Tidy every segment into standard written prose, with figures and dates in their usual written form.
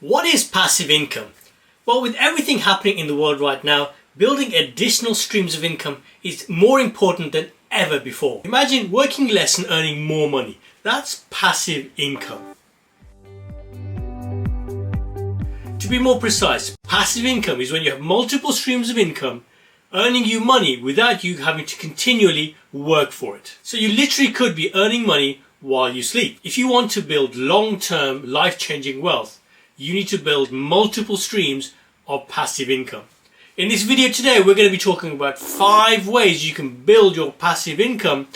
What is passive income? Well, with everything happening in the world right now, building additional streams of income is more important than ever before. Imagine working less and earning more money. That's passive income. To be more precise, passive income is when you have multiple streams of income earning you money without you having to continually work for it. So you literally could be earning money while you sleep. If you want to build long-term, life-changing wealth, you need to build multiple streams of passive income. In this video today, we're going to be talking about 5 ways you can build your passive income,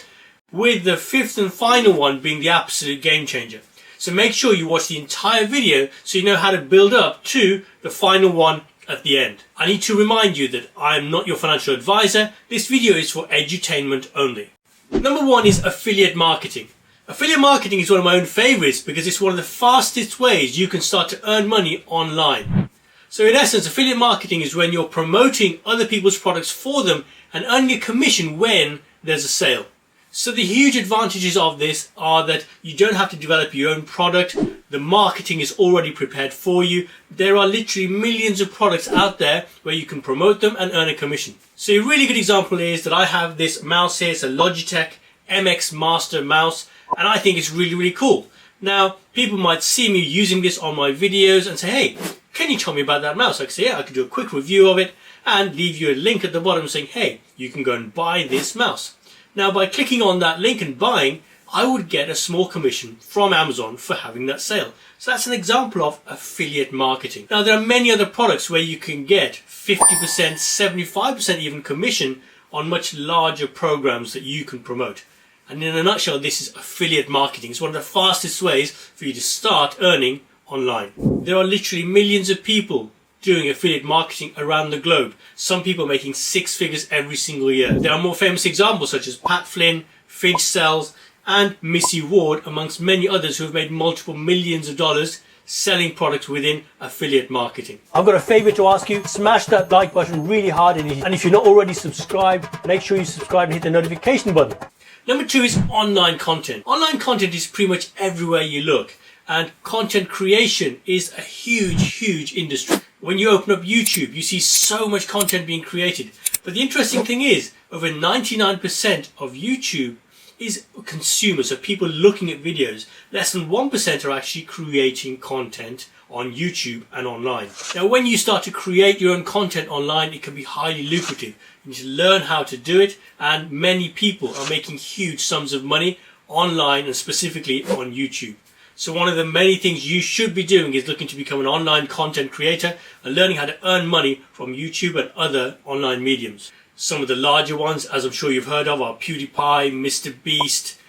with the 5th and final one being the absolute game changer. So make sure you watch the entire video so you know how to build up to the final one at the end. I need to remind you that I am not your financial advisor. This video is for edutainment only. Number 1 is affiliate marketing. Affiliate marketing is one of my own favorites because it's one of the fastest ways you can start to earn money online. So in essence, affiliate marketing is when you're promoting other people's products for them and earning a commission when there's a sale. So the huge advantages of this are that you don't have to develop your own product. The marketing is already prepared for you. There are literally millions of products out there where you can promote them and earn a commission. So a really good example is that I have this mouse here. It's a Logitech MX Master mouse, and I think it's really cool. Now, people might see me using this on my videos and say, hey, can you tell me about that mouse? I can say, yeah, I can do a quick review of it and leave you a link at the bottom saying, hey, you can go and buy this mouse. Now, by clicking on that link and buying, I would get a small commission from Amazon for having that sale. So that's an example of affiliate marketing. Now, there are many other products where you can get 50%, 75% even commission on much larger programs that you can promote. And in a nutshell, this is affiliate marketing. It's one of the fastest ways for you to start earning online. There are literally millions of people doing affiliate marketing around the globe. Some people making 6 figures every single year. There are more famous examples such as Pat Flynn, Finch Sells, and Missy Ward, amongst many others who have made multiple millions of dollars selling products within affiliate marketing. I've got a favor to ask you. Smash that like button really hard, and if you're not already subscribed, make sure you subscribe and hit the notification button. Number 2 is online content. Online content is pretty much everywhere you look, and content creation is a huge industry. When you open up YouTube, you see so much content being created. But the interesting thing is, over 99% of YouTube is consumers, so people looking at videos. Less than 1% are actually creating content on YouTube and online. Now, when you start to create your own content online, it can be highly lucrative. You need to learn how to do it, and many people are making huge sums of money online and specifically on YouTube. So one of the many things you should be doing is looking to become an online content creator and learning how to earn money from YouTube and other online mediums. Some of the larger ones, as I'm sure you've heard of, are PewDiePie, Mr. Beast,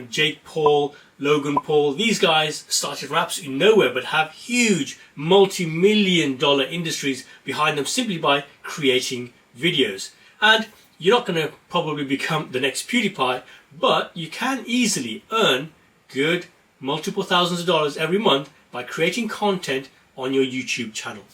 Jake Paul, Logan Paul. These guys started from absolutely nowhere but have huge multi-million-dollar industries behind them simply by creating videos. And you're not going to probably become the next PewDiePie, but you can easily earn good multiple thousands of dollars every month by creating content on your YouTube channel.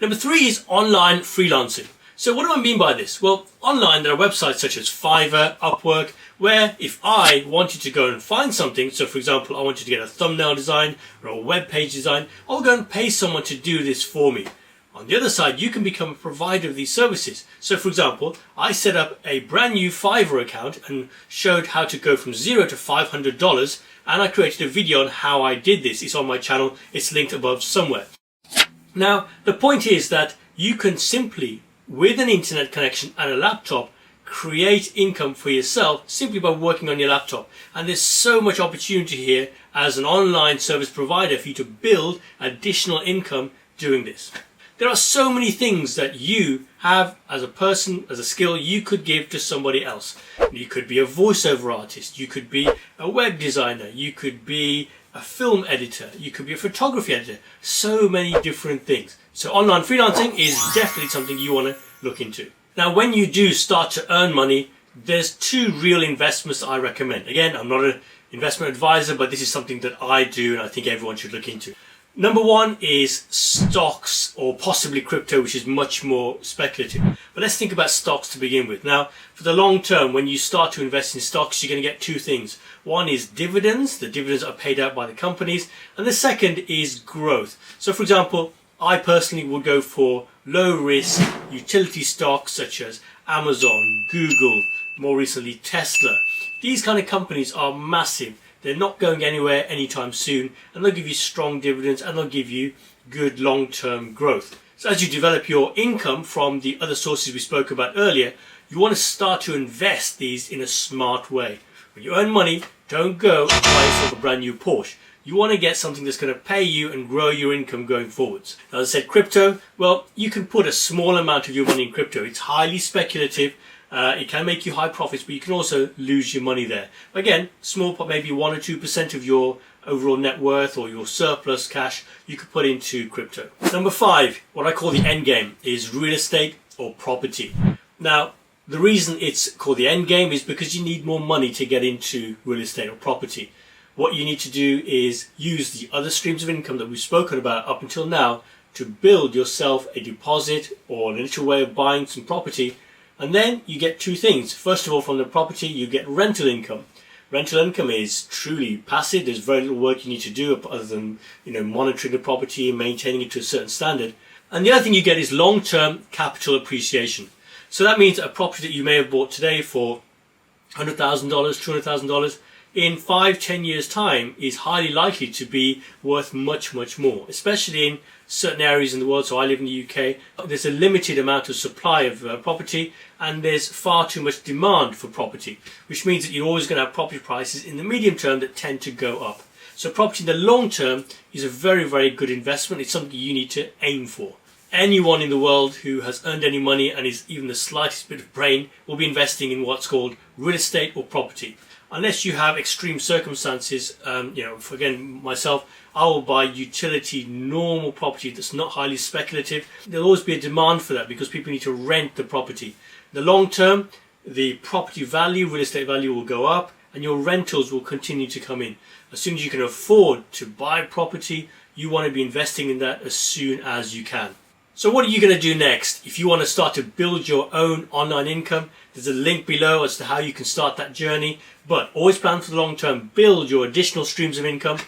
Number 3 is online freelancing. So what do I mean by this? Well, online there are websites such as Fiverr, Upwork, where if I wanted to go and find something, so for example, I wanted to get a thumbnail design or a web page design, I'll go and pay someone to do this for me. On the other side, you can become a provider of these services. So for example, I set up a brand new Fiverr account and showed how to go from $0 to $500, and I created a video on how I did this. It's on my channel. It's linked above somewhere. Now, the point is that you can simply, with an internet connection and a laptop, create income for yourself simply by working on your laptop. And there's so much opportunity here as an online service provider for you to build additional income doing this. There are so many things that you have as a person, as a skill you could give to somebody else. You could be a voiceover artist, you could be a web designer, you could be a film editor, you could be a photography editor. So many different things. So online freelancing is definitely something you want to look into. Now, when you do start to earn money, there's 2 real investments that I recommend. Again, I'm not an investment advisor, but this is something that I do and I think everyone should look into. Number one is stocks or possibly crypto, which is much more speculative. But let's think about stocks to begin with. Now, for the long term, when you start to invest in stocks, you're going to get two things. One is dividends. The dividends are paid out by the companies. And the second is growth. So, for example, I personally would go for low risk utility stocks such as Amazon, Google, more recently Tesla. These kind of companies are massive. They're not going anywhere anytime soon, and they'll give you strong dividends and they'll give you good long-term growth. So as you develop your income from the other sources we spoke about earlier, you want to start to invest these in a smart way. When you earn money, don't go and buy yourself a brand new Porsche. You want to get something that's going to pay you and grow your income going forwards. Now, as I said, crypto, well, you can put a small amount of your money in crypto. It's highly speculative. It can make you high profits, but you can also lose your money there. Again, small, maybe 1 or 2% of your overall net worth or your surplus cash you could put into crypto. Number 5, what I call the end game, is real estate or property. Now, the reason it's called the end game is because you need more money to get into real estate or property. What you need to do is use the other streams of income that we've spoken about up until now to build yourself a deposit or an initial way of buying some property. And then you get two things. First of all, from the property, you get rental income. Rental income is truly passive. There's very little work you need to do other than, monitoring the property and maintaining it to a certain standard. And the other thing you get is long-term capital appreciation. So that means a property that you may have bought today for $100,000, $200,000, in 5-10 years time is highly likely to be worth much, much more, especially in certain areas in the world. So I live in the UK. There's a limited amount of supply of property, and there's far too much demand for property, which means that you're always going to have property prices in the medium term that tend to go up. So property in the long term is a very, very good investment. It's something you need to aim for. Anyone in the world who has earned any money and is even the slightest bit of brain will be investing in what's called real estate or property. Unless you have extreme circumstances, again, myself, I will buy utility, normal property that's not highly speculative. There'll always be a demand for that because people need to rent the property. In the long term, the property value, real estate value will go up and your rentals will continue to come in. As soon as you can afford to buy property, you want to be investing in that as soon as you can. So what are you going to do next? If you want to start to build your own online income, there's a link below as to how you can start that journey. But always plan for the long term. Build your additional streams of income.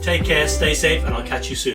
Take care, stay safe, and I'll catch you soon.